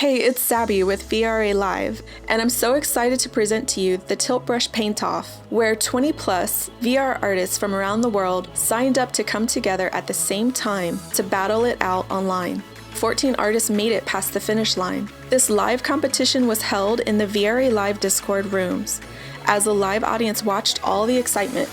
Hey, it's Sabby with VRALive, and I'm so excited to present to you the Tilt Brush Paint-Off, where 20 plus VR artists from around the world signed up to come together at the same time to battle it out online. 14 artists made it past the finish line. This live competition was held in the VRALive Discord rooms, as a live audience watched all the excitement.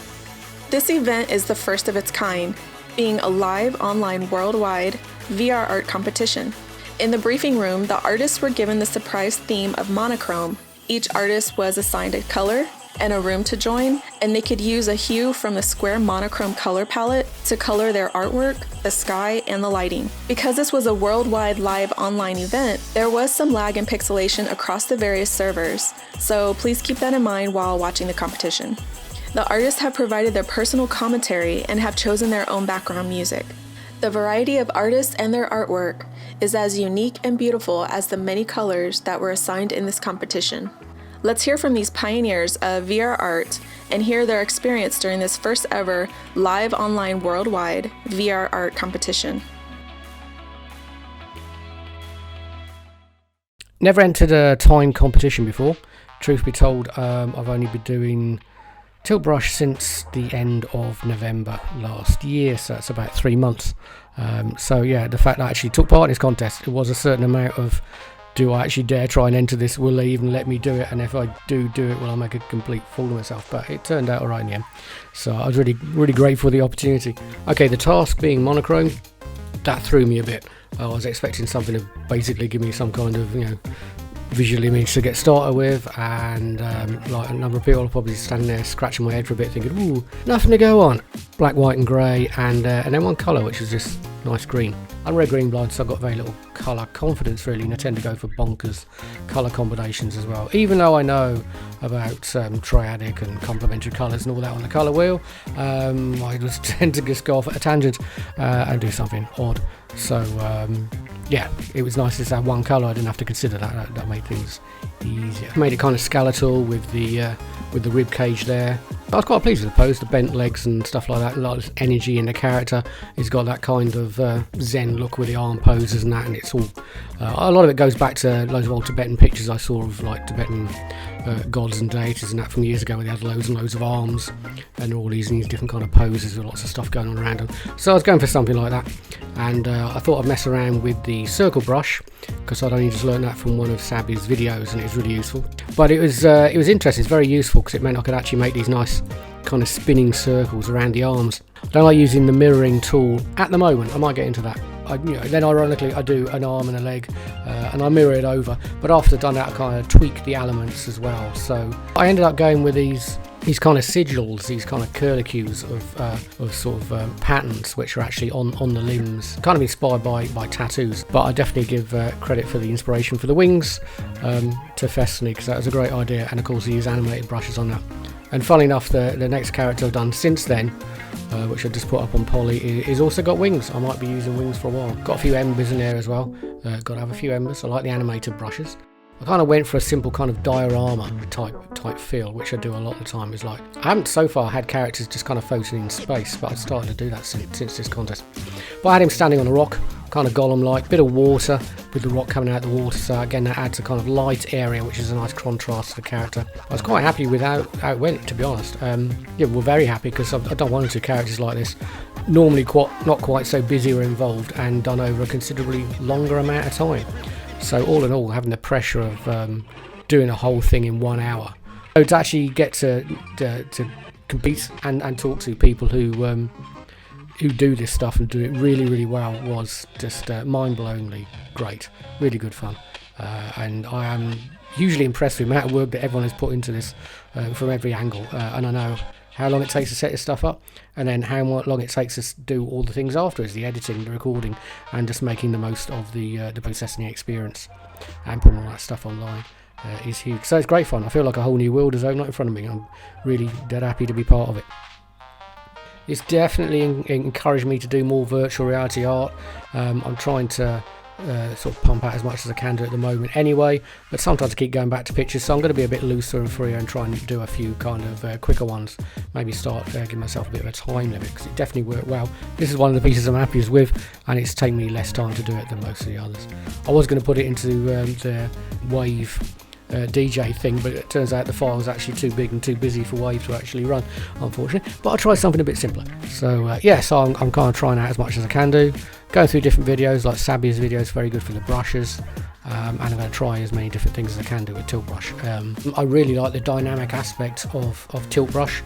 This event is the first of its kind, being a live online worldwide VR art competition. In the briefing room, the artists were given the surprise theme of monochrome. Each artist was assigned a color and a room to join, and they could use a hue from the square monochrome color palette to color their artwork, the sky, and the lighting. Because this was a worldwide live online event, there was some lag and pixelation across the various servers, so please keep that in mind while watching the competition. The artists have provided their personal commentary and have chosen their own background music. The variety of artists and their artwork is as unique and beautiful as the many colors that were assigned in this competition. Let's hear from these pioneers of VR art and hear their experience during this first ever live online worldwide VR art competition. Never entered a time competition before. Truth be told, I've only been doing Tilt Brush since the end of November last year, so it's about 3 months. So yeah, the fact that I actually took part in this contest, it was a certain amount of, do I actually dare try and enter this? Will they even let me do it? And if I do it, will I make a complete fool of myself? But it turned out alright in the end. So I was really grateful for the opportunity. Okay, the task being monochrome, that threw me a bit. I was expecting something to basically give me some kind of, visual image to get started with, and like a number of people are probably standing there scratching my head for a bit thinking, ooh, nothing to go on. Black, white and grey, and then one colour which is just nice green. I'm red green blind, so I've got very little colour confidence really, and I tend to go for bonkers colour combinations as well, even though I know about triadic and complementary colours and all that on the colour wheel. I just tend to just go off at a tangent and do something odd. So yeah, it was nice to have one colour. I didn't have to consider that. That made things easier. Made it kind of skeletal with the rib cage there. I was quite pleased with the pose, the bent legs and stuff like that. A lot of energy in the character. He's got that kind of Zen look with the arm poses and that, and it's all a lot of it goes back to loads of old Tibetan pictures I saw of like Tibetan gods and deities and that from years ago, where they had loads and loads of arms and all these different kind of poses with lots of stuff going on around them. So I was going for something like that, and I thought I'd mess around with the circle brush, because I'd only just learned that from one of Sabby's videos, and it was really useful. But it was interesting. It's very useful because it meant I could actually make these nice kind of spinning circles around the arms. I don't like using the mirroring tool at the moment. I might get into that. Then ironically I do an arm and a leg and I mirror it over, but after I've done that I kind of tweak the elements as well. So I ended up going with these kind of sigils, these kind of curlicues of sort of patterns which are actually on the limbs, kind of inspired by tattoos. But I definitely give credit for the inspiration for the wings to Festany, because that was a great idea, and of course he used animated brushes on that. And funnily enough, the next character I've done since then, which I just put up on Poly, is also got wings. I might be using wings for a while. Got a few embers in there as well. Got to have a few embers. I like the animated brushes. I kind of went for a simple kind of diorama type feel, which I do a lot of the time. Is like, I haven't so far had characters just kind of floating in space, but I've started to do that since this contest. But I had him standing on a rock, kind of Gollum-like, bit of water with the rock coming out of the water. So again, that adds a kind of light area, which is a nice contrast to the character. I was quite happy with how it went, to be honest. Yeah, we're very happy, because I've done one or two characters like this, normally not quite so busy or involved, and done over a considerably longer amount of time. So all in all, having the pressure of doing a whole thing in 1 hour, so to actually get to compete and talk to people who do this stuff and do it really well was just mind-blowingly great. Really good fun, and I am hugely impressed with the amount of work that everyone has put into this from every angle, and I know how long it takes to set this stuff up, and then how long it takes us to do all the things afterwards, the editing, the recording, and just making the most of the processing experience and putting all that stuff online is huge. So it's great fun. I feel like a whole new world is opening up in front of me. I'm really dead happy to be part of it. It's definitely encouraged me to do more virtual reality art. I'm trying to sort of pump out as much as I can do at the moment anyway, but sometimes I keep going back to pictures, so I'm going to be a bit looser and freer and try and do a few kind of quicker ones, maybe start giving myself a bit of a time limit, because it definitely worked well. This is one of the pieces I'm happiest with, and it's taken me less time to do it than most of the others. I was going to put it into the Wave DJ thing, but it turns out the file's actually too big and too busy for Wave to actually run, unfortunately. But I'll try something a bit simpler. So so I'm kind of trying out as much as I can do, going through different videos, like Sabby's video is very good for the brushes, and I'm going to try as many different things as I can do with Tilt Brush. I really like the dynamic aspect of Tilt Brush.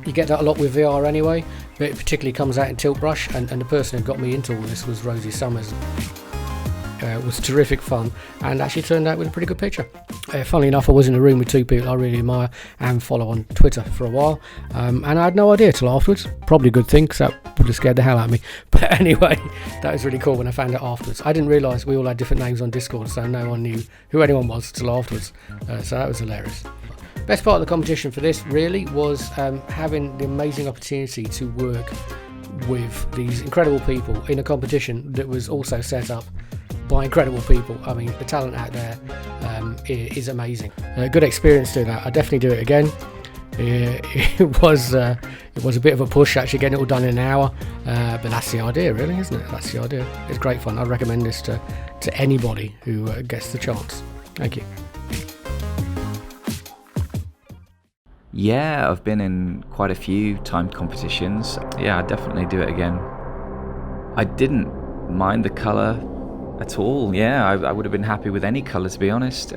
You get that a lot with VR anyway, but it particularly comes out in Tilt Brush, and the person who got me into all this was Rosie Summers. It was terrific fun, and actually turned out with a pretty good picture. Funnily enough, I was in a room with two people I really admire and follow on Twitter for a while, and I had no idea till afterwards. Probably a good thing, because that would have scared the hell out of me. But anyway, that was really cool when I found out afterwards. I didn't realise we all had different names on Discord, so no one knew who anyone was till afterwards. So that was hilarious. Best part of the competition for this really was having the amazing opportunity to work with these incredible people in a competition that was also set up by incredible people. I mean, the talent out there is amazing. Good experience doing that. I definitely do it again. It was a bit of a push actually getting it all done in an hour, but that's the idea, really, isn't it? That's the idea. It's great fun. I'd recommend this to anybody who gets the chance. Thank you. Yeah, I've been in quite a few timed competitions. Yeah, I'd definitely do it again. I didn't mind the colour at all. Yeah, I would have been happy with any colour, to be honest.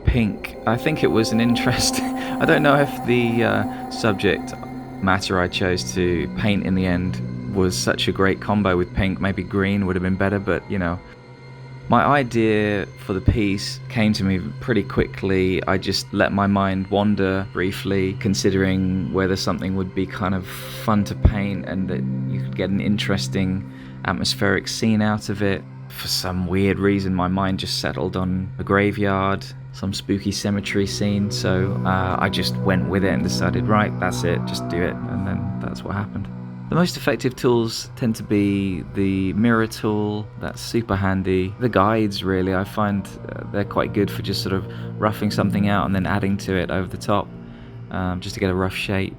Pink, I think it was an interest. I don't know if the subject matter I chose to paint in the end was such a great combo with pink. Maybe green would have been better, but you know. My idea for the piece came to me pretty quickly. I just let my mind wander briefly, considering whether something would be kind of fun to paint and that you could get an interesting atmospheric scene out of it. For some weird reason, my mind just settled on a graveyard, some spooky cemetery scene, so I just went with it and decided, right, that's it, just do it, and then that's what happened. The most effective tools tend to be the mirror tool, that's super handy. The guides, really, I find they're quite good for just sort of roughing something out and then adding to it over the top, just to get a rough shape.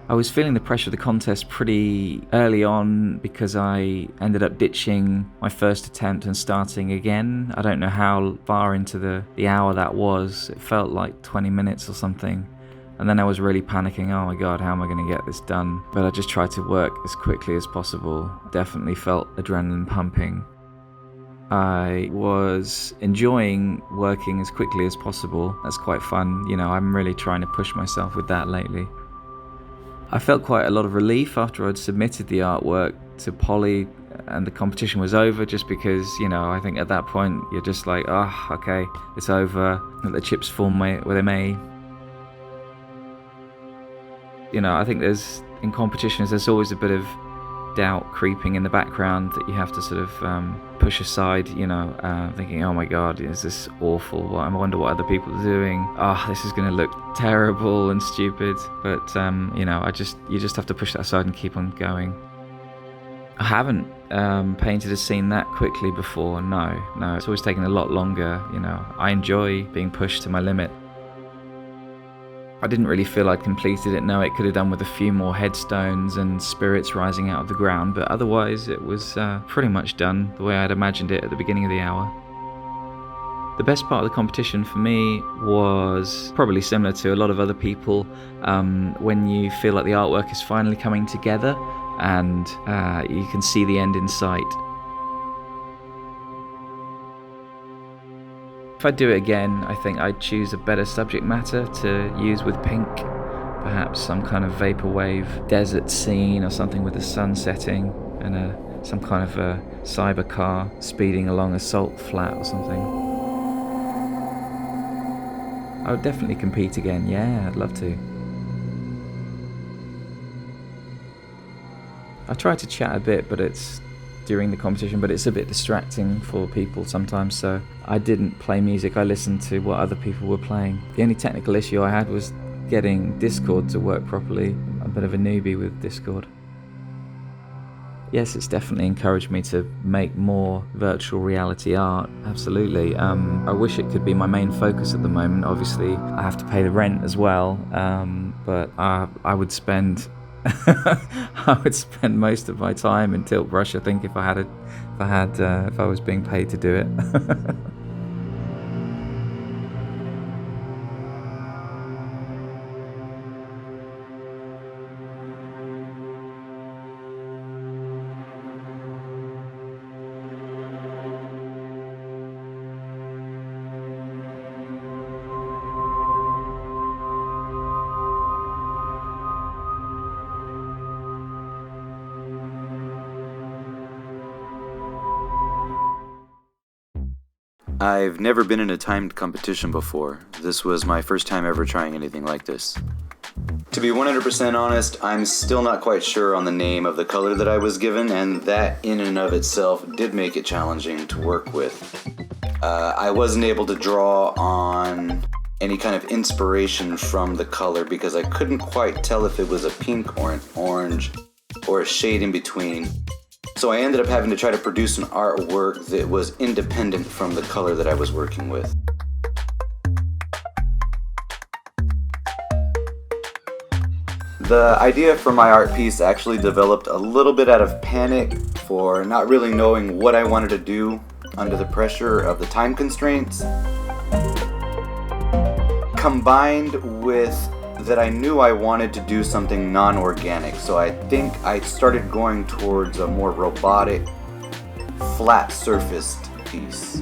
I was feeling the pressure of the contest pretty early on because I ended up ditching my first attempt and starting again. I don't know how far into the hour that was. It felt like 20 minutes or something. And then I was really panicking, oh my god, how am I going to get this done? But I just tried to work as quickly as possible. Definitely felt adrenaline pumping. I was enjoying working as quickly as possible. That's quite fun. You know, I'm really trying to push myself with that lately. I felt quite a lot of relief after I'd submitted the artwork to Polly and the competition was over, just because, you know, I think at that point you're just like, oh, okay, it's over. Let the chips fall where they may. You know, I think in competitions there's always a bit of doubt creeping in the background that you have to sort of push aside, you know, thinking, oh my god, is this awful? I wonder what other people are doing. Oh, this is going to look terrible and stupid. But, you know, you just have to push that aside and keep on going. I haven't painted a scene that quickly before, no. It's always taken a lot longer, you know. I enjoy being pushed to my limit. I didn't really feel I'd completed it. No, it could have done with a few more headstones and spirits rising out of the ground, but otherwise it was pretty much done the way I'd imagined it at the beginning of the hour. The best part of the competition for me was probably similar to a lot of other people, when you feel like the artwork is finally coming together and you can see the end in sight. If I do it again, I think I'd choose a better subject matter to use with pink. Perhaps some kind of vaporwave desert scene or something with the sun setting and some kind of a cyber car speeding along a salt flat or something. I would definitely compete again, yeah, I'd love to. I try to chat a bit, but during the competition, but it's a bit distracting for people sometimes, so I didn't play music. I listened to what other people were playing. The only technical issue I had was getting Discord to work properly. I'm a bit of a newbie with Discord. yes, it's definitely encouraged me to make more virtual reality art. Absolutely. I wish it could be my main focus at the moment. Obviously, I have to pay the rent as well. But I would spend most of my time in Tilt Brush, I think, if I was being paid to do it. I've never been in a timed competition before. This was my first time ever trying anything like this. To be 100% honest, I'm still not quite sure on the name of the color that I was given, and that in and of itself did make it challenging to work with. I wasn't able to draw on any kind of inspiration from the color because I couldn't quite tell if it was a pink or an orange or a shade in between. So I ended up having to try to produce an artwork that was independent from the color that I was working with. The idea for my art piece actually developed a little bit out of panic for not really knowing what I wanted to do under the pressure of the time constraints, combined with that I knew I wanted to do something non-organic, so I think I started going towards a more robotic, flat-surfaced piece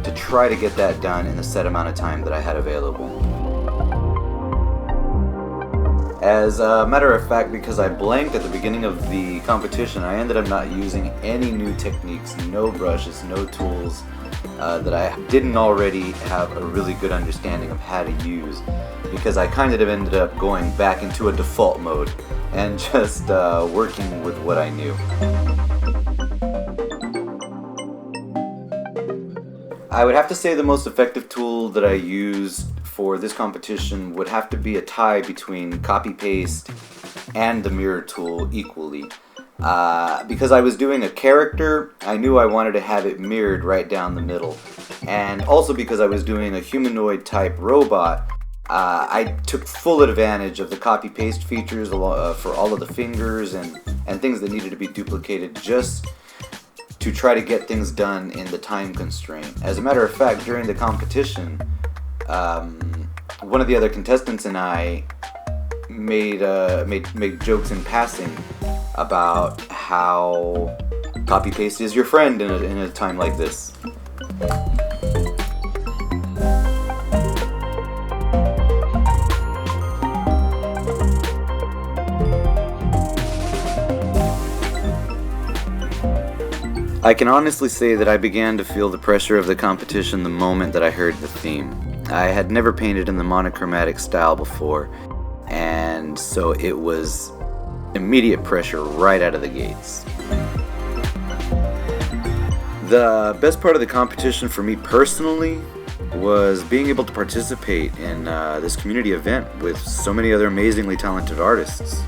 to try to get that done in the set amount of time that I had available. As a matter of fact, because I blanked at the beginning of the competition, I ended up not using any new techniques, no brushes, no tools that I didn't already have a really good understanding of how to use, because I kind of ended up going back into a default mode and just working with what I knew. I would have to say the most effective tool that I used for this competition would have to be a tie between copy-paste and the mirror tool equally. Because I was doing a character, I knew I wanted to have it mirrored right down the middle. And also because I was doing a humanoid type robot, I took full advantage of the copy-paste features for all of the fingers and things that needed to be duplicated just to try to get things done in the time constraint. As a matter of fact, during the competition, one of the other contestants and I made jokes in passing about how copy-paste is your friend in a time like this. I can honestly say that I began to feel the pressure of the competition the moment that I heard the theme. I had never painted in the monochromatic style before, and so it was immediate pressure right out of the gates. The best part of the competition for me personally was being able to participate in this community event with so many other amazingly talented artists.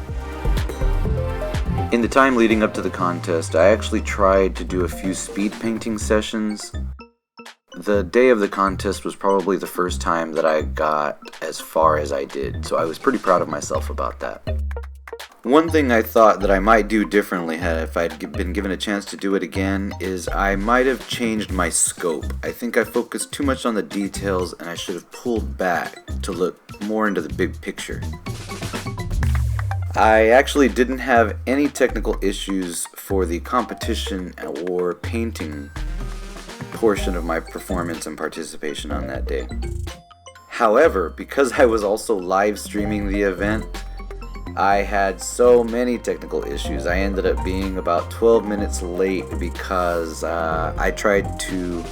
In the time leading up to the contest, I actually tried to do a few speed painting sessions. The day of the contest was probably the first time that I got as far as I did, so I was pretty proud of myself about that. One thing I thought that I might do differently if I'd been given a chance to do it again is I might have changed my scope. I think I focused too much on the details and I should have pulled back to look more into the big picture. I actually didn't have any technical issues for the competition or painting portion of my performance and participation on that day. However, because I was also live streaming the event, I had so many technical issues. I ended up being about 12 minutes late because I tried to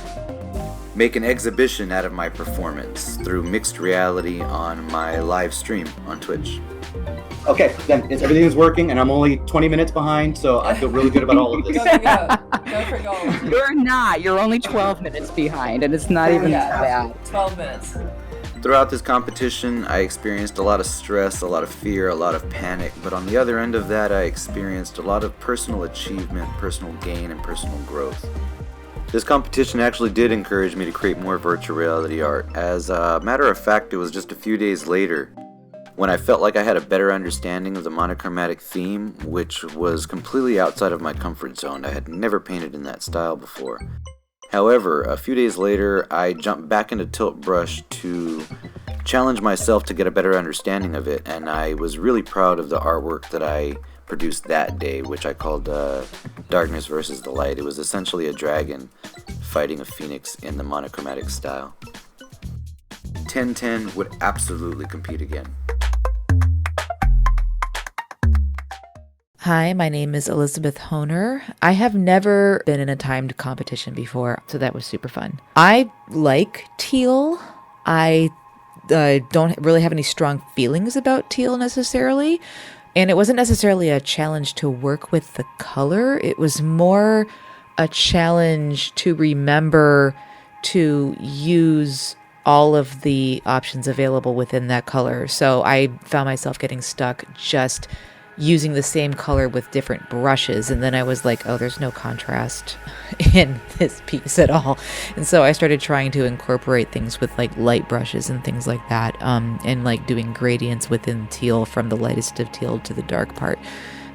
make an exhibition out of my performance through mixed reality on my live stream on Twitch. Okay, then everything is working, and I'm only 20 minutes behind, so I feel really good about all of this. Go for gold. You're not. You're only 12 minutes behind, and it's not even that bad. 12 minutes. Throughout this competition, I experienced a lot of stress, a lot of fear, a lot of panic, but on the other end of that, I experienced a lot of personal achievement, personal gain, and personal growth. This competition actually did encourage me to create more virtual reality art. As a matter of fact, it was just a few days later when I felt like I had a better understanding of the monochromatic theme, which was completely outside of my comfort zone. I had never painted in that style before. However, a few days later, I jumped back into Tilt Brush to challenge myself to get a better understanding of it, and I was really proud of the artwork that I produced that day, which I called Darkness versus the Light. It was essentially a dragon fighting a phoenix in the monochromatic style. 1010 would absolutely compete again. Hi, my name is Elizabeth Honer. I have never been in a timed competition before, so that was super fun. I like teal. I don't really have any strong feelings about teal necessarily, and it wasn't necessarily a challenge to work with the color. It was more a challenge to remember to use all of the options available within that color. So I found myself getting stuck just using the same color with different brushes, and then I was like, oh, there's no contrast in this piece at all. And so I started trying to incorporate things with like light brushes and things like that, and like doing gradients within teal from the lightest of teal to the dark part.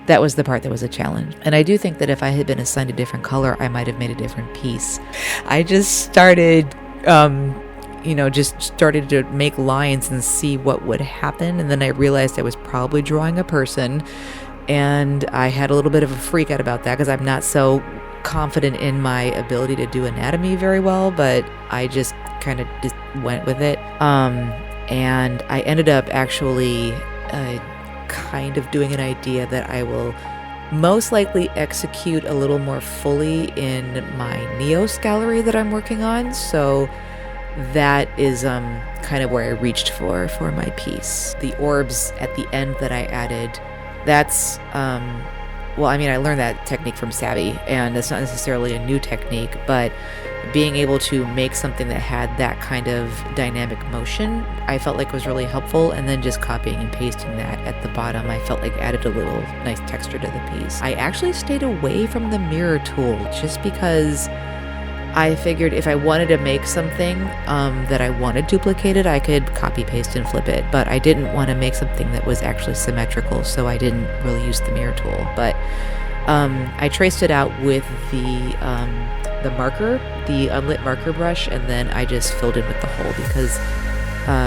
That was the part that was a challenge. And I do think that if I had been assigned a different color, I might have made a different piece. I just started just started to make lines and see what would happen. And then I realized I was probably drawing a person. And I had a little bit of a freak out about that because I'm not so confident in my ability to do anatomy very well, but I just kind of just went with it. And I ended up actually kind of doing an idea that I will most likely execute a little more fully in my Neos gallery that I'm working on. So that is kind of where I reached for my piece. The orbs at the end that I added, that's I learned that technique from Sabby, and it's not necessarily a new technique, but being able to make something that had that kind of dynamic motion, I felt like was really helpful. And then just copying and pasting that at the bottom, I felt like added a little nice texture to the piece. I actually stayed away from the mirror tool just because I figured if I wanted to make something that I wanted duplicated, I could copy, paste, and flip it. But I didn't want to make something that was actually symmetrical, so I didn't really use the mirror tool. But I traced it out with the marker, the unlit marker brush, and then I just filled in with the hole because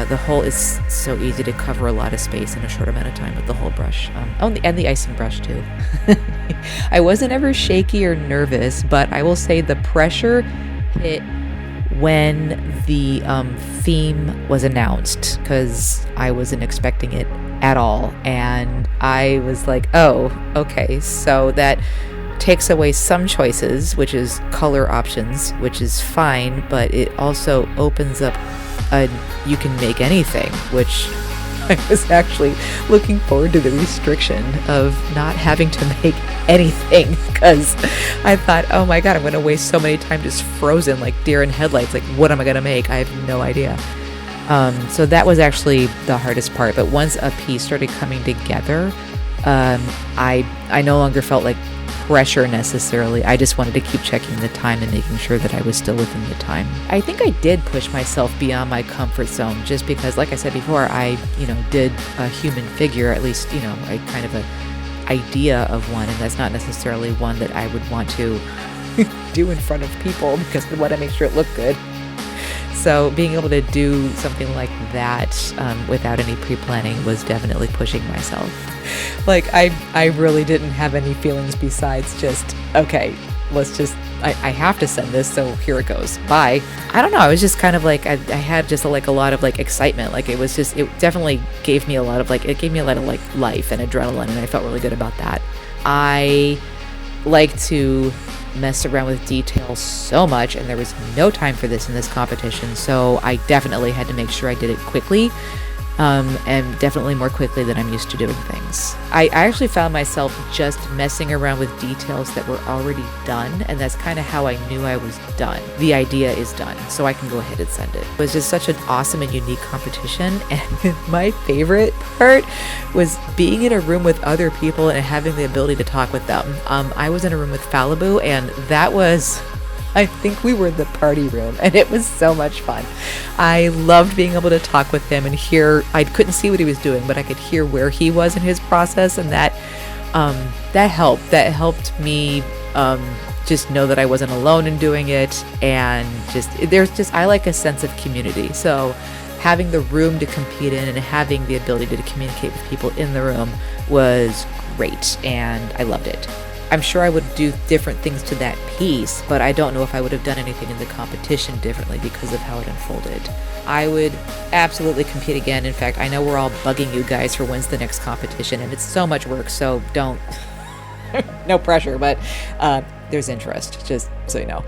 the hole is so easy to cover a lot of space in a short amount of time with the whole brush. And the icing brush too. I wasn't ever shaky or nervous, but I will say the pressure hit when the theme was announced because I wasn't expecting it at all. And I was like, oh, okay, so that takes away some choices, which is color options, which is fine, but it also opens up you can make anything, which I was actually looking forward to the restriction of not having to make anything, because I thought, oh my god, I'm going to waste so many time just frozen like deer in headlights. Like, what am I going to make? I have no idea. So that was actually the hardest part. But once a piece started coming together, I no longer felt like pressure necessarily. I just wanted to keep checking the time and making sure that I was still within the time. I think I did push myself beyond my comfort zone just because, like I said before, I did a human figure, at least a kind of a idea of one, and that's not necessarily one that I would want to do in front of people because I want to make sure it looked good. So being able to do something like that without any pre-planning was definitely pushing myself. Like, I really didn't have any feelings besides just, okay, I have to send this, so here it goes. Bye. I don't know. I was just kind of like, I had just a lot of like excitement. Like it definitely gave me a lot of like life and adrenaline, and I felt really good about that. I like to mess around with details so much, and there was no time for this in this competition, so I definitely had to make sure I did it quickly and definitely more quickly than I'm used to doing things. I actually found myself just messing around with details that were already done, and that's kind of how I knew I was done. The idea is done, so I can go ahead and send it. It was just such an awesome and unique competition, and my favorite part was being in a room with other people and having the ability to talk with them. I was in a room with Falibu, and that was... I think we were the party room, and it was so much fun. I loved being able to talk with him and hear. I couldn't see what he was doing, but I could hear where he was in his process, and that helped. That helped me just know that I wasn't alone in doing it, and I like a sense of community. So having the room to compete in and having the ability to communicate with people in the room was great, and I loved it. I'm sure I would do different things to that piece, but I don't know if I would have done anything in the competition differently because of how it unfolded. I would absolutely compete again. In fact, I know we're all bugging you guys for when's the next competition, and it's so much work, so don't, no pressure, but there's interest, just so you know.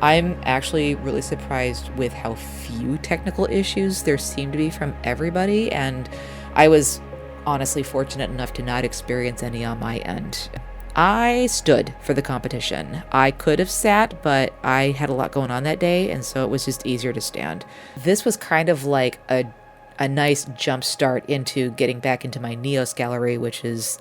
I'm actually really surprised with how few technical issues there seem to be from everybody, and I was honestly fortunate enough to not experience any on my end. I stood for the competition. I could have sat, but I had a lot going on that day, and so it was just easier to stand. This was kind of like a nice jump start into getting back into my Neos gallery, which is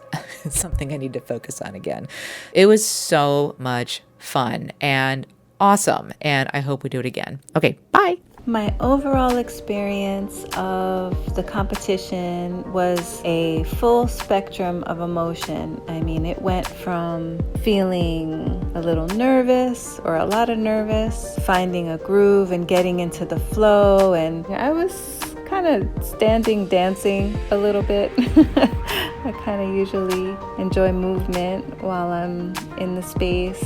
something I need to focus on again. It was so much fun and awesome, and I hope we do it again. Okay, bye! My overall experience of the competition was a full spectrum of emotion. I mean, it went from feeling a little nervous or a lot of nervous, finding a groove and getting into the flow, and I was kind of standing, dancing a little bit. I kind of usually enjoy movement while I'm in the space.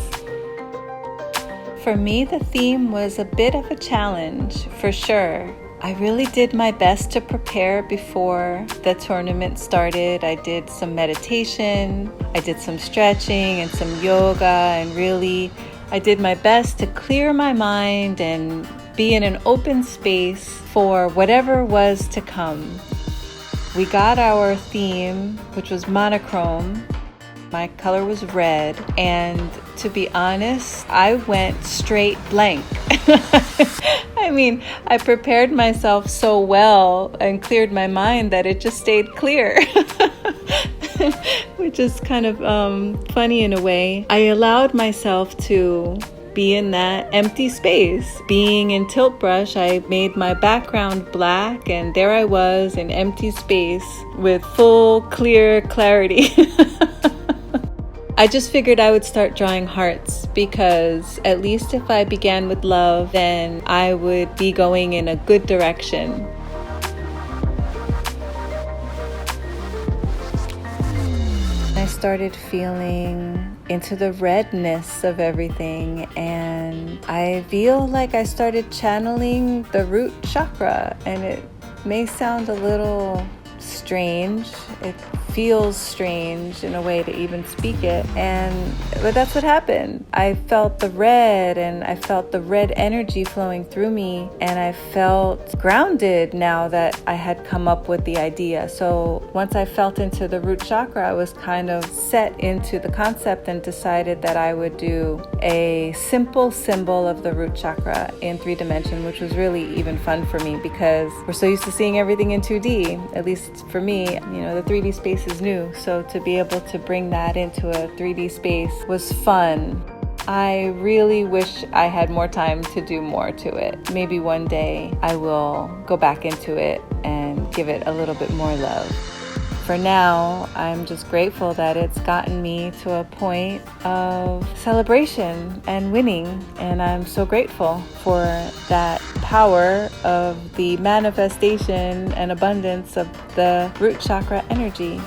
For me, the theme was a bit of a challenge, for sure. I really did my best to prepare before the tournament started. I did some meditation, I did some stretching and some yoga, and really, I did my best to clear my mind and be in an open space for whatever was to come. We got our theme, which was monochrome. My color was red, and to be honest, I went straight blank. I mean, I prepared myself so well and cleared my mind that it just stayed clear, which is kind of funny in a way. I allowed myself to be in that empty space. Being in Tilt Brush, I made my background black, and there I was in empty space with full, clear clarity. I just figured I would start drawing hearts, because at least if I began with love, then I would be going in a good direction. I started feeling into the redness of everything, and I feel like I started channeling the root chakra, and it may sound a little strange. It feels strange in a way to even speak it, but that's what happened. I felt the red, and I felt the red energy flowing through me, and I felt grounded now that I had come up with the idea. So once I felt into the root chakra, I was kind of set into the concept and decided that I would do a simple symbol of the root chakra in 3D, which was really even fun for me, because we're so used to seeing everything in 2D. At least for me, the 3D space is new, so to be able to bring that into a 3D space was fun. I really wish I had more time to do more to it. Maybe one day I will go back into it and give it a little bit more love. For now, I'm just grateful that it's gotten me to a point of celebration and winning, and I'm so grateful for that power of the manifestation and abundance of the root chakra energy.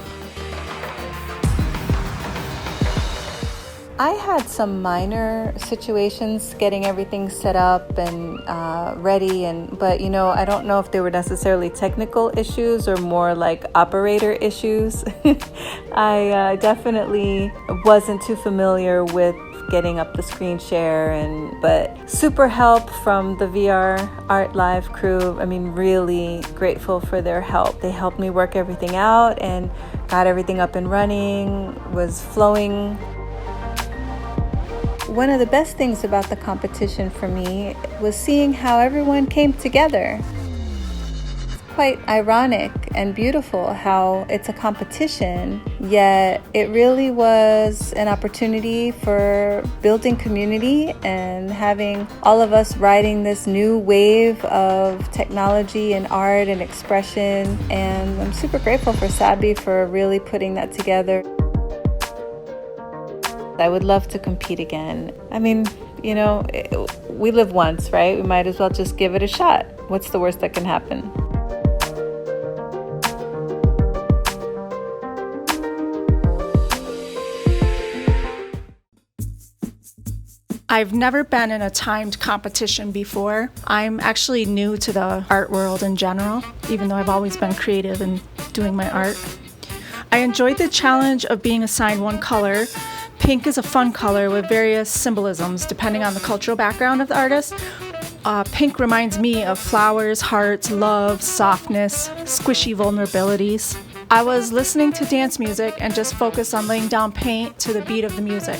I had some minor situations getting everything set up and ready, but I don't know if they were necessarily technical issues or more like operator issues. I definitely wasn't too familiar with getting up the screen share, but super help from the VRALive crew. I mean, really grateful for their help. They helped me work everything out and got everything up and running, was flowing. One of the best things about the competition for me was seeing how everyone came together. Quite ironic and beautiful how it's a competition, yet it really was an opportunity for building community and having all of us riding this new wave of technology and art and expression. And I'm super grateful for Sabby for really putting that together. I would love to compete again. I mean, you know, we live once, right? We might as well just give it a shot. What's the worst that can happen? I've never been in a timed competition before. I'm actually new to the art world in general, even though I've always been creative and doing my art. I enjoyed the challenge of being assigned one color. Pink is a fun color with various symbolisms depending on the cultural background of the artist. Pink reminds me of flowers, hearts, love, softness, squishy vulnerabilities. I was listening to dance music and just focused on laying down paint to the beat of the music.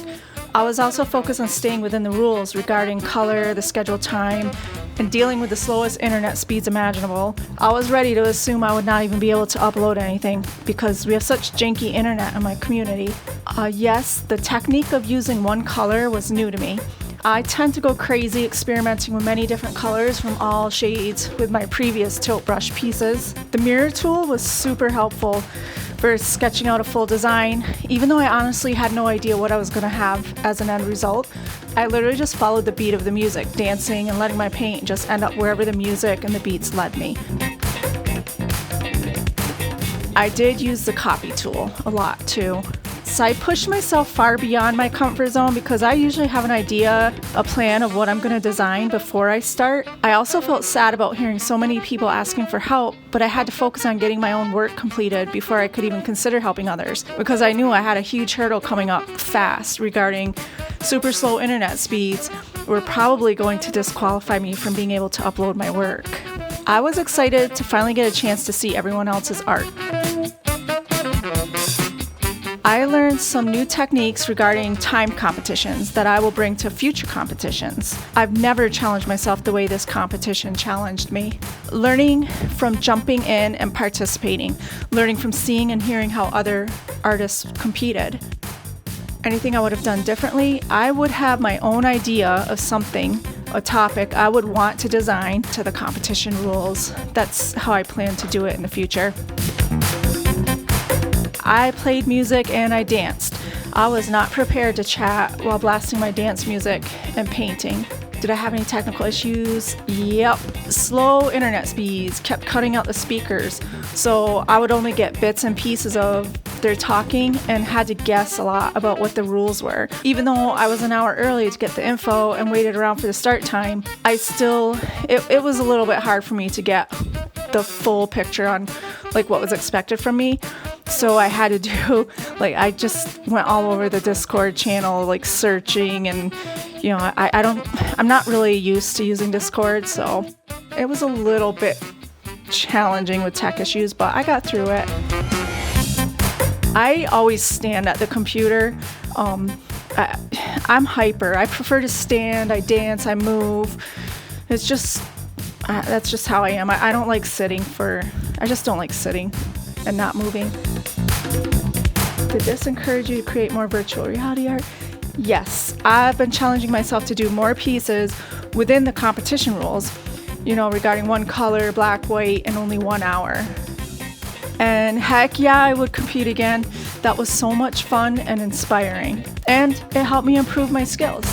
I was also focused on staying within the rules regarding color, the scheduled time, and dealing with the slowest internet speeds imaginable. I was ready to assume I would not even be able to upload anything because we have such janky internet in my community. Yes, the technique of using one color was new to me. I tend to go crazy experimenting with many different colors from all shades with my previous tilt brush pieces. The mirror tool was super helpful for sketching out a full design. Even though I honestly had no idea what I was going to have as an end result, I literally just followed the beat of the music, dancing and letting my paint just end up wherever the music and the beats led me. I did use the copy tool a lot too. So I pushed myself far beyond my comfort zone because I usually have an idea, a plan of what I'm going to design before I start. I also felt sad about hearing so many people asking for help, but I had to focus on getting my own work completed before I could even consider helping others because I knew I had a huge hurdle coming up fast regarding super slow internet speeds were probably going to disqualify me from being able to upload my work. I was excited to finally get a chance to see everyone else's art. I learned some new techniques regarding time competitions that I will bring to future competitions. I've never challenged myself the way this competition challenged me. Learning from jumping in and participating, learning from seeing and hearing how other artists competed. Anything I would have done differently, I would have my own idea of something, a topic I would want to design to the competition rules. That's how I plan to do it in the future. I played music and I danced. I was not prepared to chat while blasting my dance music and painting. Did I have any technical issues? Yep. Slow internet speeds kept cutting out the speakers, so I would only get bits and pieces of their talking and had to guess a lot about what the rules were. Even though I was an hour early to get the info and waited around for the start time, it was a little bit hard for me to get the full picture on like what was expected from me. So I had to do, I just went all over the Discord channel, searching, and, I'm not really used to using Discord, so it was a little bit challenging with tech issues, but I got through it. I always stand at the computer. I'm hyper. I prefer to stand, I dance, I move. It's just, that's just how I am. I don't like sitting I just don't like sitting and not moving. Did this encourage you to create more virtual reality art? Yes, I've been challenging myself to do more pieces within the competition rules, regarding one color, black, white, and only 1 hour. And heck yeah, I would compete again. That was so much fun and inspiring, and it helped me improve my skills.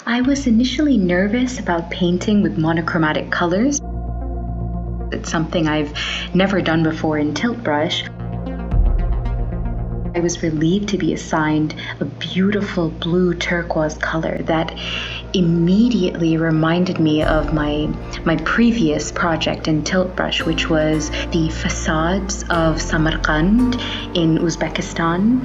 I was initially nervous about painting with monochromatic colors. It's something I've never done before in tilt brush. I I was relieved to be assigned a beautiful blue turquoise color that immediately reminded me of my previous project in Tilt Brush, which was the facades of Samarkand in Uzbekistan.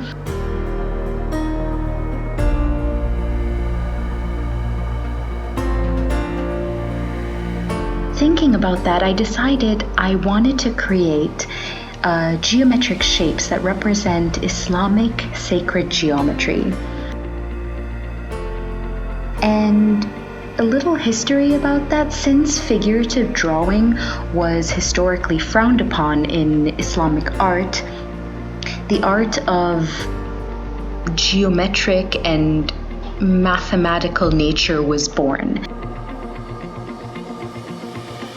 Thinking about that, I decided I wanted to create geometric shapes that represent Islamic sacred geometry. And a little history about that: since figurative drawing was historically frowned upon in Islamic art, the art of geometric and mathematical nature was born.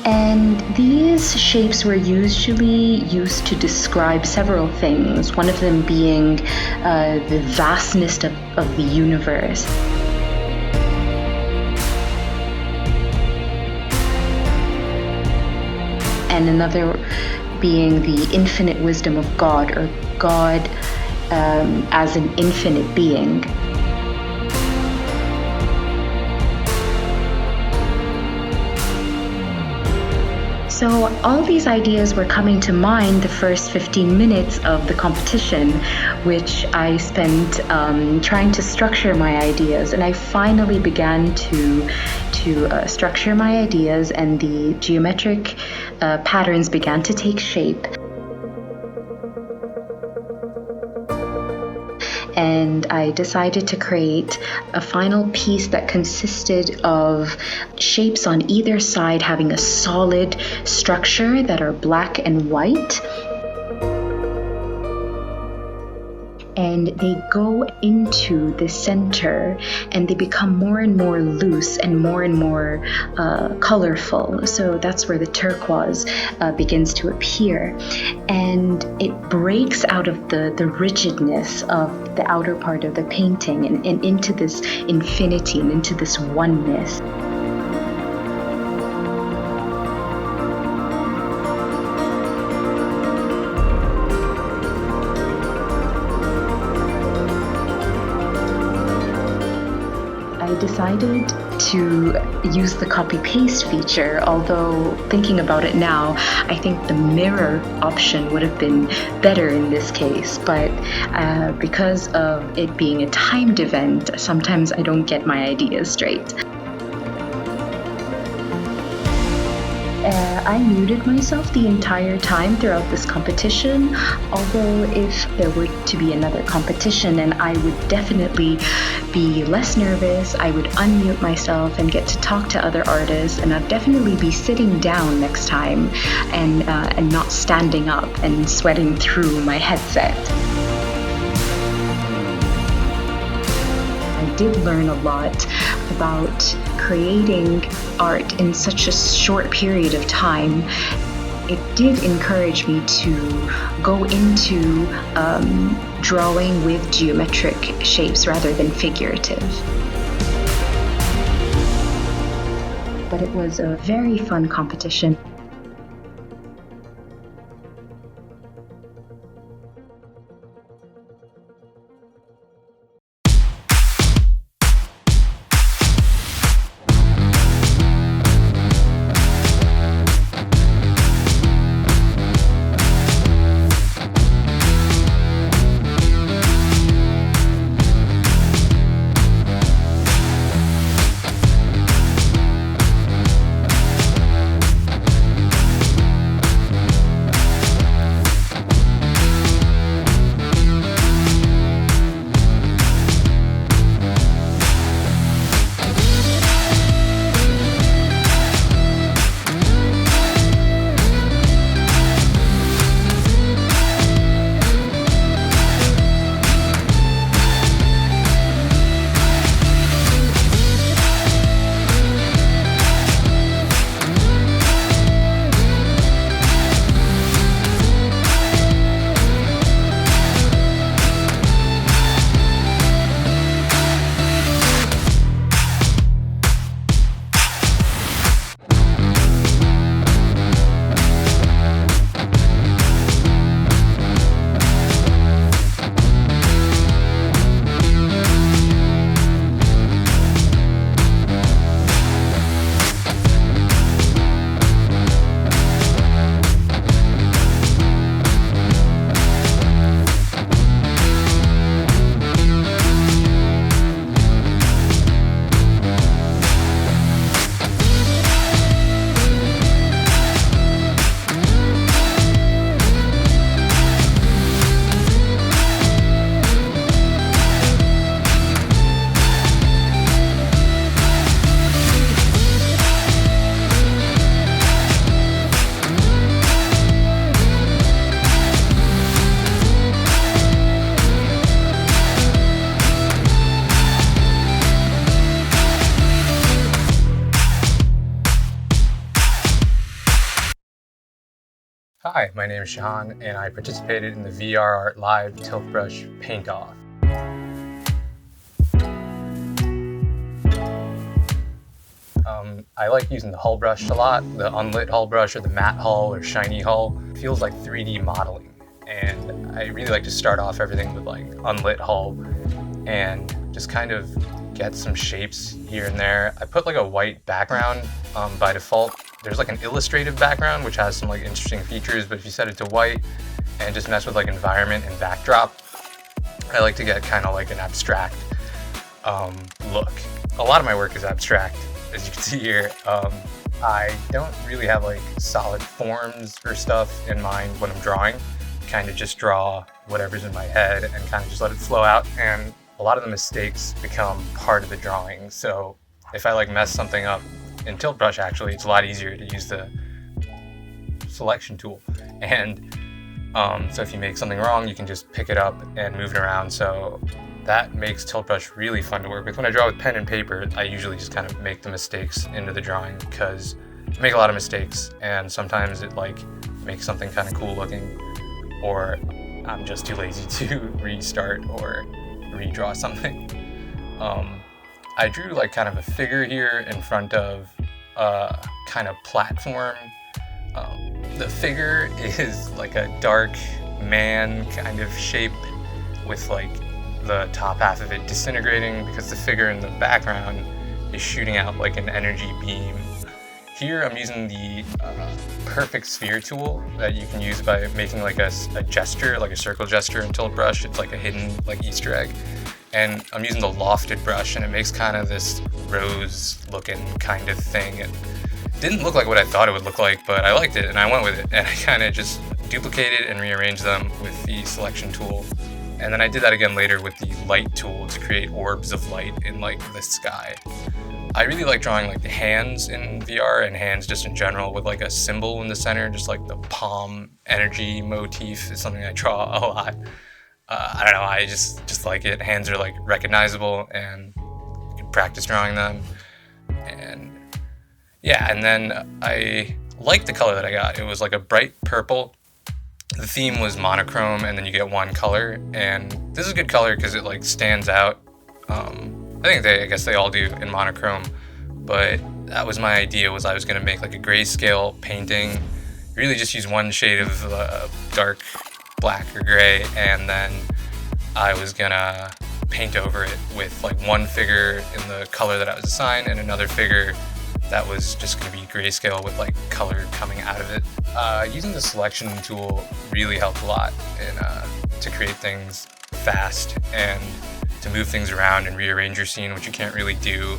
And these shapes were usually used to describe several things, one of them being the vastness of the universe. And another being the infinite wisdom of God, or God as an infinite being. So all these ideas were coming to mind the first 15 minutes of the competition, which I spent trying to structure my ideas, and I finally began to structure my ideas, and the geometric patterns began to take shape. And I decided to create a final piece that consisted of shapes on either side having a solid structure that are black and white. And they go into the center and they become more and more loose and more colorful. So that's where the turquoise begins to appear. And it breaks out of the rigidness of the outer part of the painting and into this infinity and into this oneness. I decided to use the copy-paste feature, although thinking about it now, I think the mirror option would have been better in this case, but because of it being a timed event, sometimes I don't get my ideas straight. I muted myself the entire time throughout this competition, although if there were to be another competition, and I would definitely be less nervous, I would unmute myself and get to talk to other artists, and I'd definitely be sitting down next time and not standing up and sweating through my headset. I did learn a lot about creating art in such a short period of time. It did encourage me to go into drawing with geometric shapes rather than figurative. But it was a very fun competition. Hi, my name is Shahan, and I participated in the VRALive Tilt Brush Paint-Off. I like using the hull brush a lot, the unlit hull brush or the matte hull or shiny hull. It feels like 3D modeling, and I really like to start off everything with like unlit hull and just kind of get some shapes here and there. I put like a white background by default. There's like an illustrative background which has some like interesting features, but if you set it to white and just mess with like environment and backdrop, I like to get kind of like an abstract look. A lot of my work is abstract, as you can see here. I don't really have like solid forms or stuff in mind when I'm drawing. Kind of just draw whatever's in my head and kind of just let it flow out, and a lot of the mistakes become part of the drawing. So if I like mess something up in Tilt Brush, actually it's a lot easier to use the selection tool, and so if you make something wrong, you can just pick it up and move it around. So that makes Tilt Brush really fun to work with. When I draw with pen and paper, I usually just kind of make the mistakes into the drawing because I make a lot of mistakes, and sometimes it like makes something kind of cool looking, or I'm just too lazy to restart or redraw something. I drew like kind of a figure here in front of a kind of platform. The figure is like a dark man kind of shape with like the top half of it disintegrating because the figure in the background is shooting out like an energy beam. Here I'm using the perfect sphere tool that you can use by making like a gesture, like a circle gesture in Tilt Brush. It's like a hidden like Easter egg. And I'm using the lofted brush, and it makes kind of this rose looking kind of thing. It didn't look like what I thought it would look like, but I liked it and I went with it. And I kind of just duplicated and rearranged them with the selection tool. And then I did that again later with the light tool to create orbs of light in like the sky. I really like drawing like the hands in VR and hands just in general with like a symbol in the center, just like the palm energy motif is something I draw a lot. I don't know, I just like it. Hands are like recognizable and you can practice drawing them. And yeah, and then I liked the color that I got. It was like a bright purple. The theme was monochrome, and then you get one color, and this is a good color because it like stands out. I guess they all do in monochrome, but that was my idea. Was I was gonna make like a grayscale painting, really just use one shade of dark black or gray, and then I was gonna paint over it with like one figure in the color that I was assigned and another figure that was just gonna be grayscale with like color coming out of it. Using the selection tool really helped a lot in to create things fast and to move things around and rearrange your scene, which you can't really do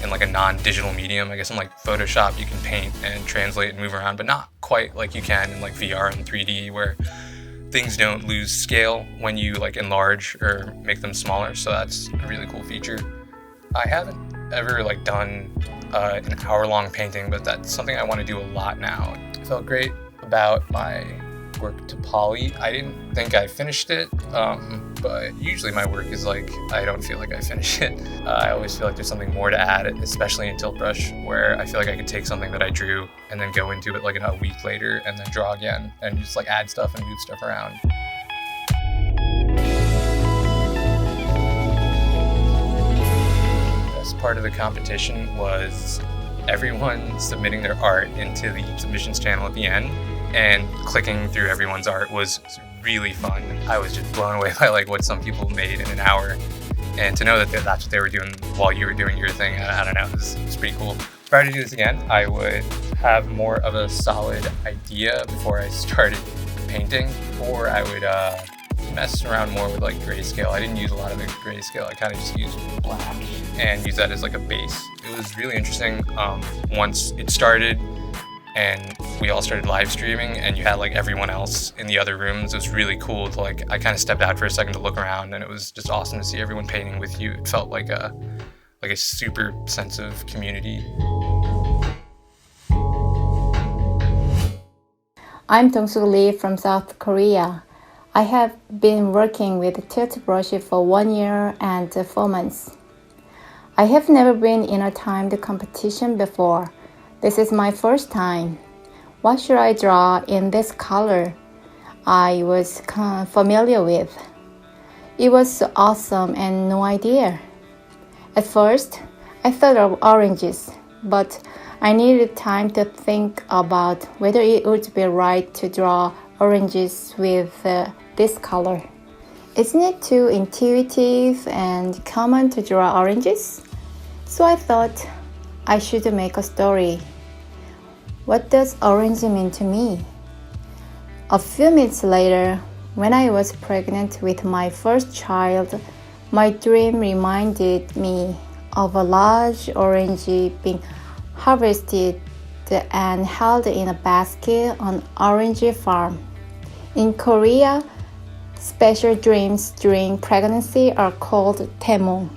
in like a non-digital medium. I guess in like Photoshop you can paint and translate and move around, but not quite like you can in like VR and 3D, where things don't lose scale when you like enlarge or make them smaller. So that's a really cool feature. I haven't ever like done an hour-long painting, but that's something I want to do a lot now. I felt great about my work to poly. I didn't think I finished it, but usually my work is like, I don't feel like I finished it. I always feel like there's something more to add, especially in Tilt Brush, where I feel like I could take something that I drew and then go into it like a week later and then draw again and just like add stuff and move stuff around. The best part of the competition was everyone submitting their art into the submissions channel at the end, and clicking through everyone's art was really fun. I was just blown away by like what some people made in an hour, and to know that that's what they were doing while you were doing your thing, I don't know, it's pretty cool. If I were to do this again, I would have more of a solid idea before I started painting, or I would mess around more with like grayscale. I didn't use a lot of the grayscale, I kind of just used black and use that as like a base. It was really interesting once it started and we all started live streaming and you had like everyone else in the other rooms. It was really cool to like, I kind of stepped out for a second to look around, and it was just awesome to see everyone painting with you. It felt like a super sense of community. I'm Dong-Suk Lee from South Korea. I have been working with Tilt Brush for 1 year and 4 months. I have never been in a timed competition before. This is my first time. what should I draw in this color I was familiar with? It was so awesome and no idea. At first, I thought of oranges, but I needed time to think about whether it would be right to draw oranges with this color. Isn't it too intuitive and common to draw oranges? So I thought I should make a story. What does orange mean to me? A few minutes later, when I was pregnant with my first child, my dream reminded me of a large orange being harvested and held in a basket on an orange farm. In Korea, special dreams during pregnancy are called taemong.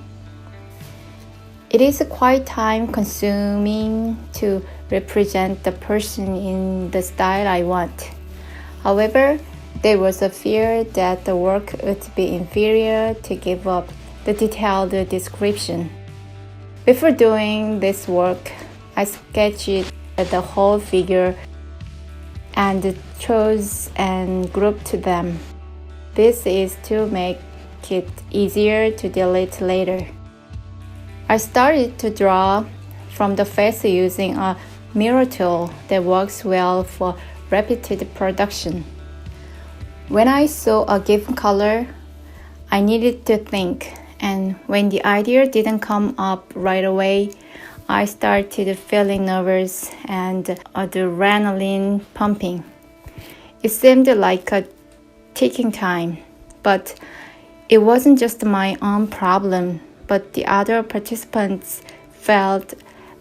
It is quite time-consuming to represent the person in the style I want. However, there was a fear that the work would be inferior to give up the detailed description. Before doing this work, I sketched the whole figure and chose and grouped them. This is to make it easier to delete later. I started to draw from the face using a mirror tool that works well for repeated production. When I saw a given color, I needed to think, and when the idea didn't come up right away, I started feeling nervous and adrenaline pumping. It seemed like a ticking time, but it wasn't just my own problem, but the other participants felt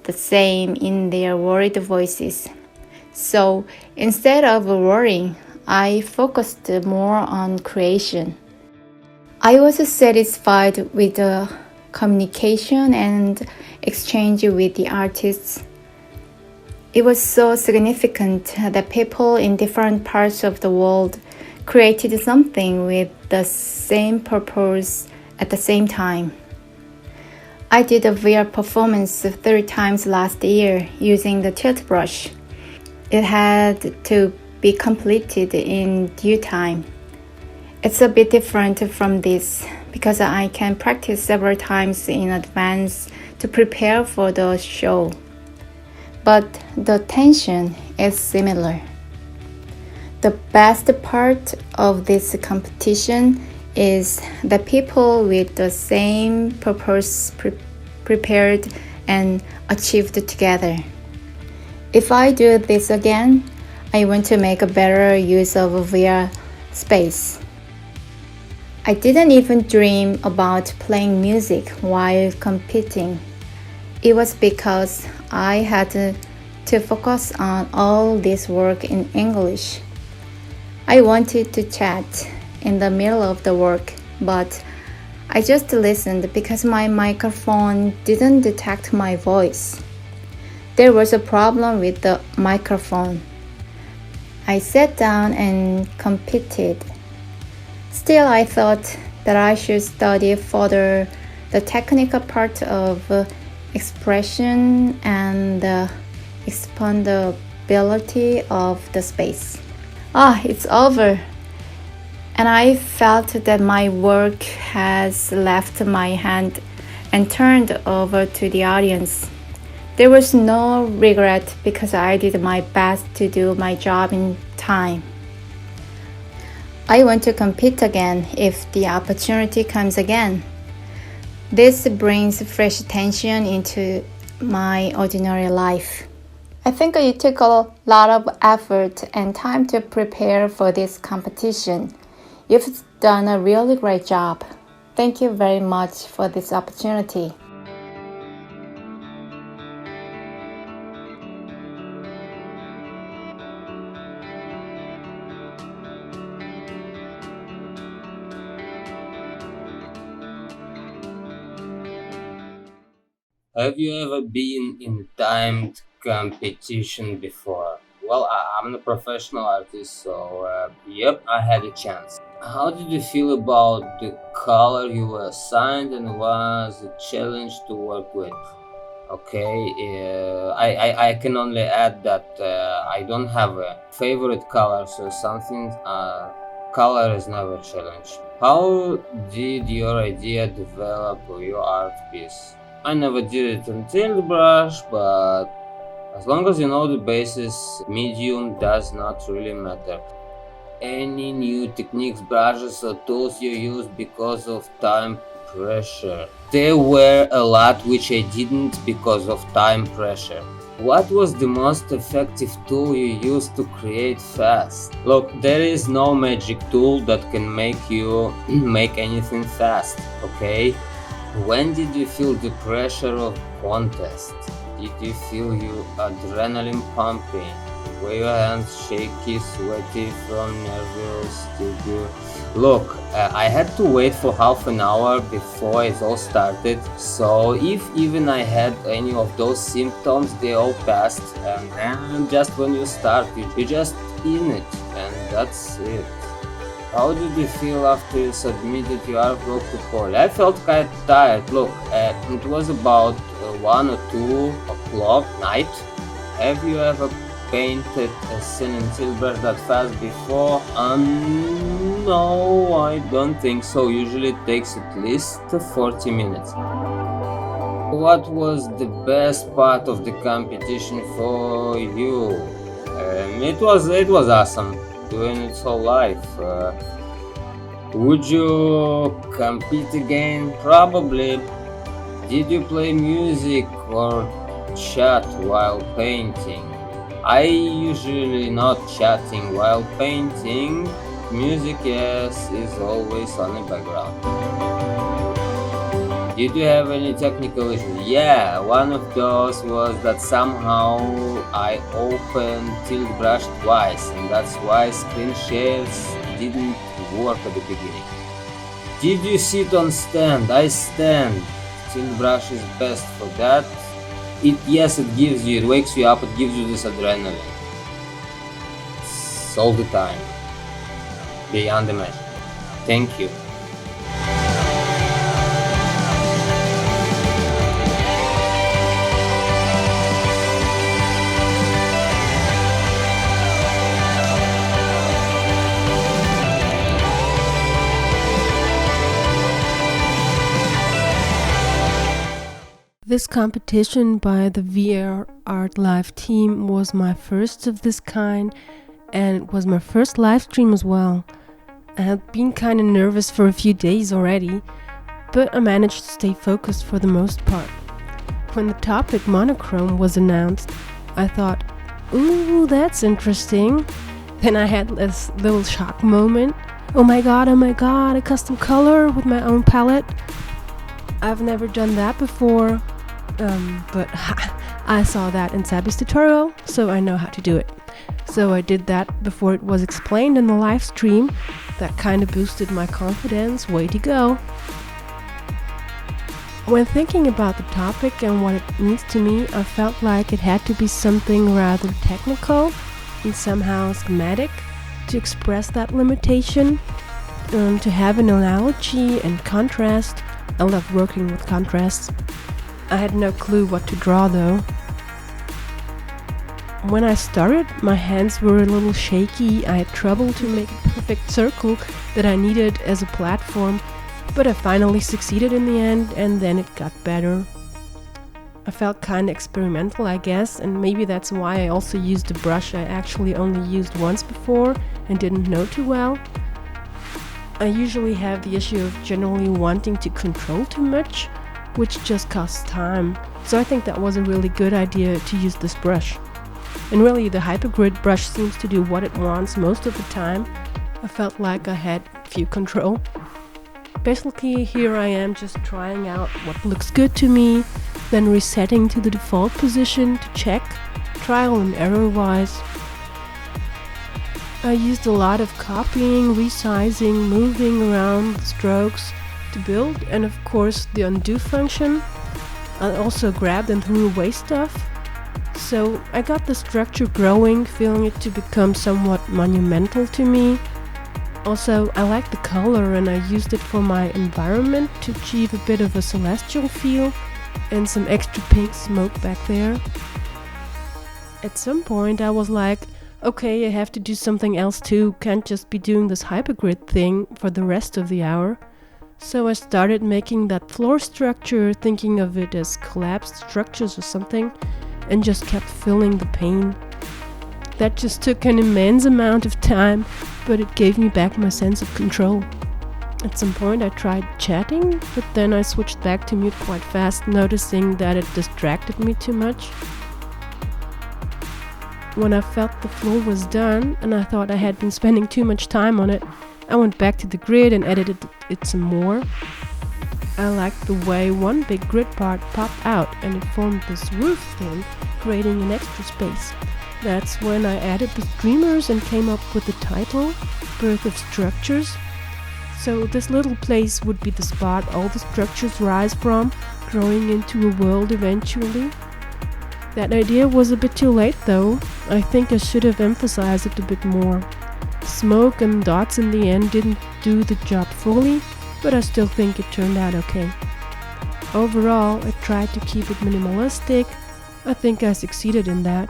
the same in their worried voices. So instead of worrying, I focused more on creation. I was satisfied with the communication and exchange with the artists. It was so significant that people in different parts of the world created something with the same purpose at the same time. I did a VR performance 3 times last year using the tilt brush. It had to be completed in due time. It's a bit different from this because I can practice several times in advance to prepare for the show. But the tension is similar. The best part of this competition is that people with the same purpose prepared and achieved together. If I do this again, I want to make a better use of VR space. I didn't even dream about playing music while competing. It was because I had to focus on all this work in English. I wanted to chat in the middle of the work, but I just listened because my microphone didn't detect my voice. There was a problem with the microphone. I sat down and competed. Still, I thought that I should study further the technical part of expression and the expandability of the space. It's over. And I felt that my work has left my hand and turned over to the audience. There was no regret because I did my best to do my job in time. I want to compete again if the opportunity comes again. This brings fresh tension into my ordinary life. I think it took a lot of effort and time to prepare for this competition. You've done a really great job. Thank you very much for this opportunity. Have you ever been in timed competition before? Well, I'm a professional artist, so yep, I had a chance. How did you feel about the color you were assigned, and was a challenge to work with? Okay, I can only add that I don't have a favorite color, so something color is never a challenge. How did your idea develop your art piece? I never did it on tilt brush, but as long as you know the basis, medium does not really matter. Any new techniques, brushes or tools you use because of time pressure? There were a lot which I didn't because of time pressure. What was the most effective tool you used to create fast? Look, there is no magic tool that can make you make anything fast, okay? When did you feel the pressure of contest? Did you feel your adrenaline pumping? Were your hands shaky, sweaty from nervous? Did you... Look, I had to wait for half an hour before it all started, so if even I had any of those symptoms, they all passed, and then just when you start, you're just in it, and that's it. How did you feel after you submitted your artwork to Poly? I felt quite tired. Look, it was about 1 or 2 o'clock night. Have you ever painted a scene in tilt brush that fast before? No, I don't think so. Usually it takes at least 40 minutes. What was the best part of the competition for you? It was awesome. Doing it whole life. Would you compete again? Probably. Did you play music or chat while painting? I usually not chatting while painting. Music, yes, is always on the background. Did you have any technical issues? Yeah, one of those was that somehow I opened tilt brush twice, and that's why screen shares didn't work at the beginning. Did you sit on stand? I stand. Tilt brush is best for that. Yes, it wakes you up, it gives you this adrenaline. It's all the time. Beyond the measure. Thank you. This competition by the VRALive team was my first of this kind, and it was my first live stream as well. I had been kind of nervous for a few days already, but I managed to stay focused for the most part. When the topic monochrome was announced, I thought, ooh, that's interesting. Then I had this little shock moment. Oh my god, a custom color with my own palette. I've never done that before. But I saw that in Sabby's tutorial, so I know how to do it. So I did that before it was explained in the live stream. That kind of boosted my confidence. Way to go. When thinking about the topic and what it means to me, I felt like it had to be something rather technical and somehow schematic to express that limitation, to have an analogy and contrast. I love working with contrasts. I had no clue what to draw though. When I started, my hands were a little shaky. I had trouble to make a perfect circle that I needed as a platform, but I finally succeeded in the end, and then it got better. I felt kinda experimental, I guess, and maybe that's why I also used a brush I actually only used once before and didn't know too well. I usually have the issue of generally wanting to control too much, which just costs time, so I think that was a really good idea to use this brush. And really, the Hypergrid brush seems to do what it wants most of the time. I felt like I had few control. Basically, here I am just trying out what looks good to me, then resetting to the default position to check, trial and error wise. I used a lot of copying, resizing, moving around the strokes to build, and of course the undo function. I also grabbed and threw away stuff. So I got the structure growing, feeling it to become somewhat monumental to me. Also, I like the color and I used it for my environment to achieve a bit of a celestial feel. and some extra pink smoke back there. At some point I was like, okay, I have to do something else too, can't just be doing this hypergrid thing for the rest of the hour. So I started making that floor structure, thinking of it as collapsed structures or something, and just kept filling the pane. That just took an immense amount of time, but it gave me back my sense of control. At some point I tried chatting, but then I switched back to mute quite fast, noticing that it distracted me too much. When I felt the floor was done, and I thought I had been spending too much time on it, I went back to the grid and edited it some more. I liked the way one big grid part popped out and it formed this roof thing, creating an extra space. That's when I added the streamers and came up with the title, Birth of Structures. So this little place would be the spot all the structures rise from, growing into a world eventually. That idea was a bit too late though. I think I should have emphasized it a bit more. Smoke and dots in the end didn't do the job fully, but I still think it turned out okay. Overall, I tried to keep it minimalistic. I think I succeeded in that.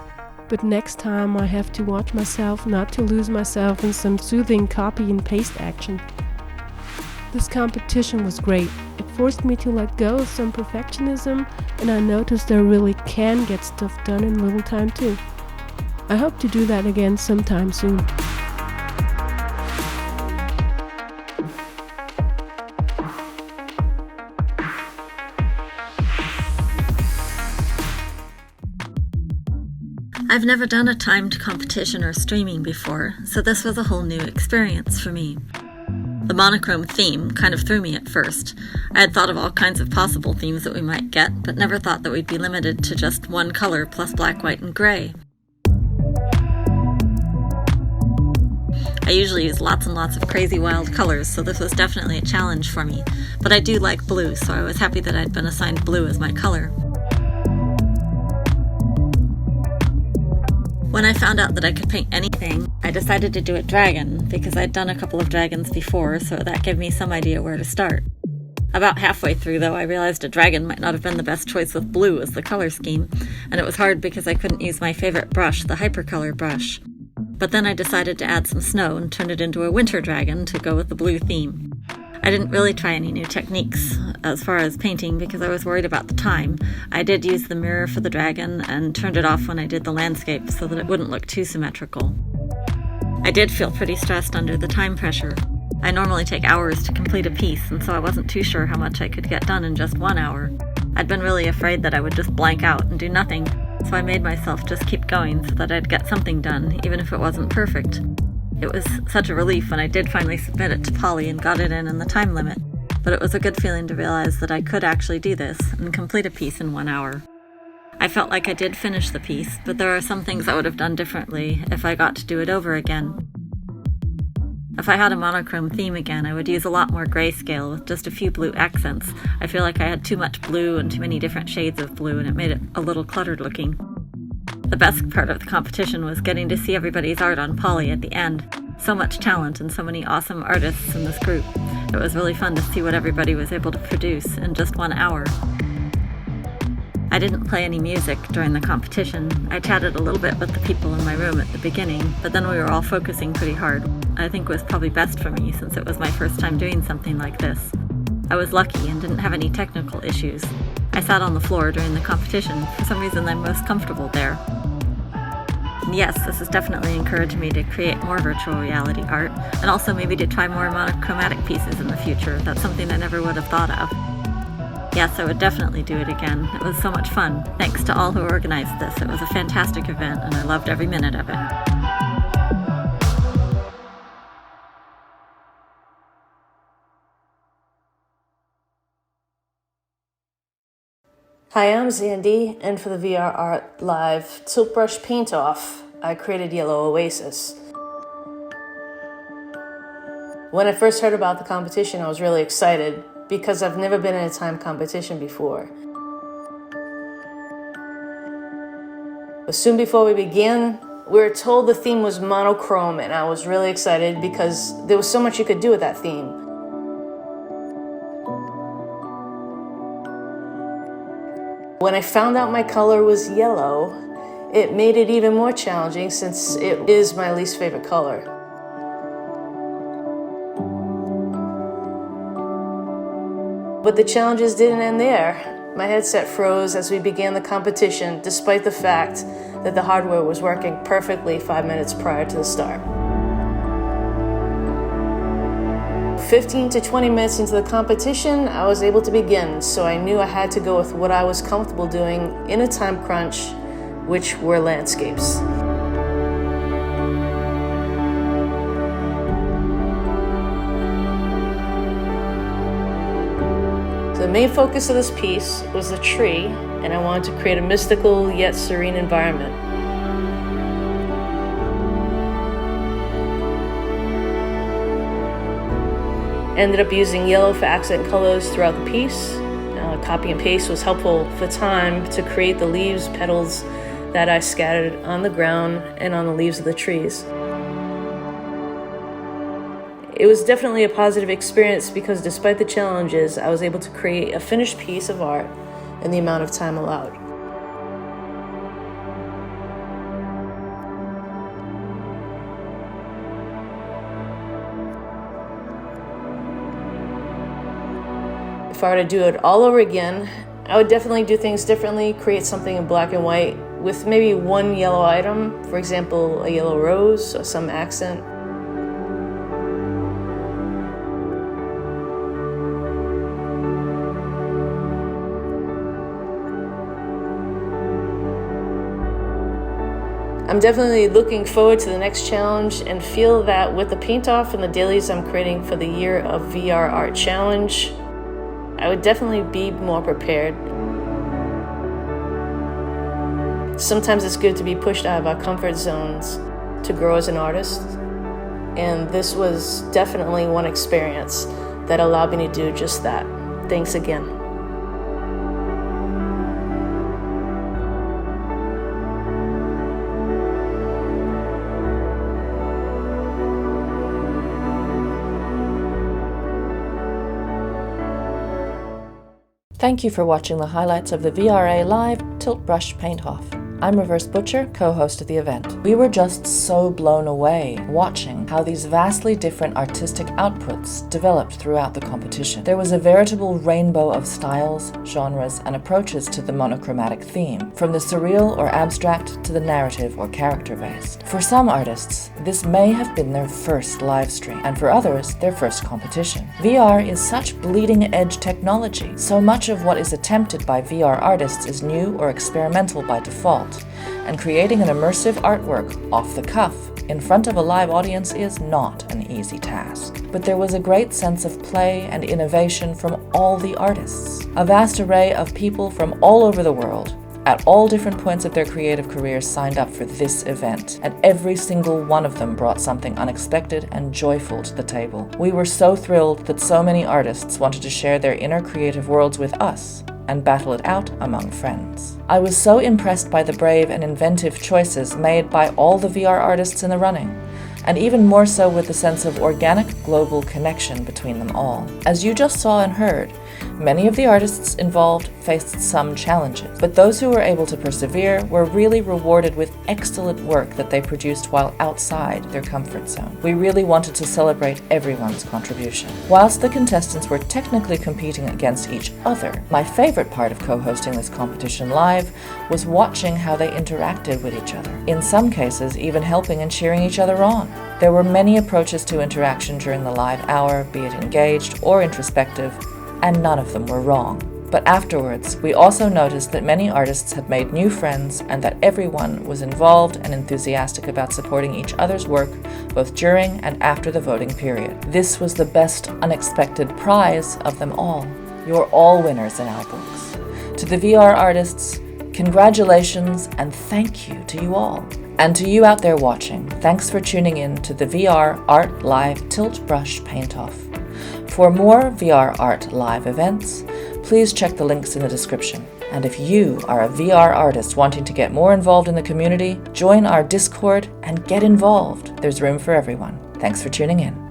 But next time I have to watch myself not to lose myself in some soothing copy and paste action. This competition was great. It forced me to let go of some perfectionism, and I noticed I really can get stuff done in little time too. I hope to do that again sometime soon. I've never done a timed competition or streaming before, so this was a whole new experience for me. The monochrome theme kind of threw me at first. I had thought of all kinds of possible themes that we might get, but never thought that we'd be limited to just one color plus black, white, and gray. I usually use lots and lots of crazy wild colors, so this was definitely a challenge for me. But I do like blue, so I was happy that I'd been assigned blue as my color. When I found out that I could paint anything, I decided to do a dragon, because I'd done a couple of dragons before, so that gave me some idea where to start. About halfway through, though, I realized a dragon might not have been the best choice with blue as the color scheme, and it was hard because I couldn't use my favorite brush, the hypercolor brush. But then I decided to add some snow and turn it into a winter dragon to go with the blue theme. I didn't really try any new techniques as far as painting because I was worried about the time. I did use the mirror for the dragon and turned it off when I did the landscape so that it wouldn't look too symmetrical. I did feel pretty stressed under the time pressure. I normally take hours to complete a piece, and so I wasn't too sure how much I could get done in just 1 hour. I'd been really afraid that I would just blank out and do nothing, so I made myself just keep going so that I'd get something done, even if it wasn't perfect. It was such a relief when I did finally submit it to Polly and got it in the time limit, but it was a good feeling to realize that I could actually do this and complete a piece in 1 hour. I felt like I did finish the piece, but there are some things I would have done differently if I got to do it over again. If I had a monochrome theme again, I would use a lot more grayscale with just a few blue accents. I feel like I had too much blue and too many different shades of blue, and it made it a little cluttered looking. The best part of the competition was getting to see everybody's art on Poly at the end. So much talent and so many awesome artists in this group. It was really fun to see what everybody was able to produce in just 1 hour. I didn't play any music during the competition. I chatted a little bit with the people in my room at the beginning, but then we were all focusing pretty hard. I think it was probably best for me since it was my first time doing something like this. I was lucky and didn't have any technical issues. I sat on the floor during the competition. For some reason, I'm most comfortable there. And yes, this has definitely encouraged me to create more virtual reality art, and also maybe to try more monochromatic pieces in the future. That's something I never would have thought of. Yes, I would definitely do it again. It was so much fun. Thanks to all who organized this. It was a fantastic event, and I loved every minute of it. Hi, I'm Zandy, and for the VRALive Tilt Brush Paint Off, I created Yellow Oasis. When I first heard about the competition, I was really excited because I've never been in a time competition before. But soon before we began, we were told the theme was monochrome, and I was really excited because there was so much you could do with that theme. When I found out my color was yellow, it made it even more challenging since it is my least favorite color. But the challenges didn't end there. My headset froze as we began the competition, despite the fact that the hardware was working perfectly 5 minutes prior to the start. 15 to 20 minutes into the competition, I was able to begin, so I knew I had to go with what I was comfortable doing in a time crunch, which were landscapes. The main focus of this piece was the tree, and I wanted to create a mystical yet serene environment. Ended up using yellow for accent colors throughout the piece. Copy and paste was helpful for time to create the leaves, petals that I scattered on the ground and on the leaves of the trees. It was definitely a positive experience because despite the challenges, I was able to create a finished piece of art in the amount of time allowed. If I were to do it all over again, I would definitely do things differently, create something in black and white with maybe one yellow item, for example, a yellow rose or some accent. I'm definitely looking forward to the next challenge and feel that with the paint off and the dailies I'm creating for the Year of VR Art Challenge, I would definitely be more prepared. Sometimes it's good to be pushed out of our comfort zones to grow as an artist, and this was definitely one experience that allowed me to do just that. Thanks again. Thank you for watching the highlights of the VRALive Tilt Brush Paint-Off. I'm Reversebutcher, co-host of the event. We were just so blown away watching how these vastly different artistic outputs developed throughout the competition. There was a veritable rainbow of styles, genres, and approaches to the monochromatic theme, from the surreal or abstract to the narrative or character-based. For some artists, this may have been their first live stream, and for others, their first competition. VR is such bleeding-edge technology. So much of what is attempted by VR artists is new or experimental by default, and creating an immersive artwork off the cuff in front of a live audience is not an easy task. But there was a great sense of play and innovation from all the artists. A vast array of people from all over the world, at all different points of their creative careers, signed up for this event, and every single one of them brought something unexpected and joyful to the table. We were so thrilled that so many artists wanted to share their inner creative worlds with us and battle it out among friends. I was so impressed by the brave and inventive choices made by all the VR artists in the running, and even more so with the sense of organic global connection between them all. As you just saw and heard, many of the artists involved faced some challenges, but those who were able to persevere were really rewarded with excellent work that they produced while outside their comfort zone. We really wanted to celebrate everyone's contribution. Whilst the contestants were technically competing against each other, my favorite part of co-hosting this competition live was watching how they interacted with each other. In some cases, even helping and cheering each other on. There were many approaches to interaction during the live hour, be it engaged or introspective, and none of them were wrong. But afterwards, we also noticed that many artists had made new friends and that everyone was involved and enthusiastic about supporting each other's work both during and after the voting period. This was the best unexpected prize of them all. You're all winners in our books. To the VR artists, congratulations and thank you to you all. And to you out there watching, thanks for tuning in to the VR Art Live Tilt Brush Paint-Off. For more VR Art Live events, please check the links in the description. And if you are a VR artist wanting to get more involved in the community, join our Discord and get involved. There's room for everyone. Thanks for tuning in.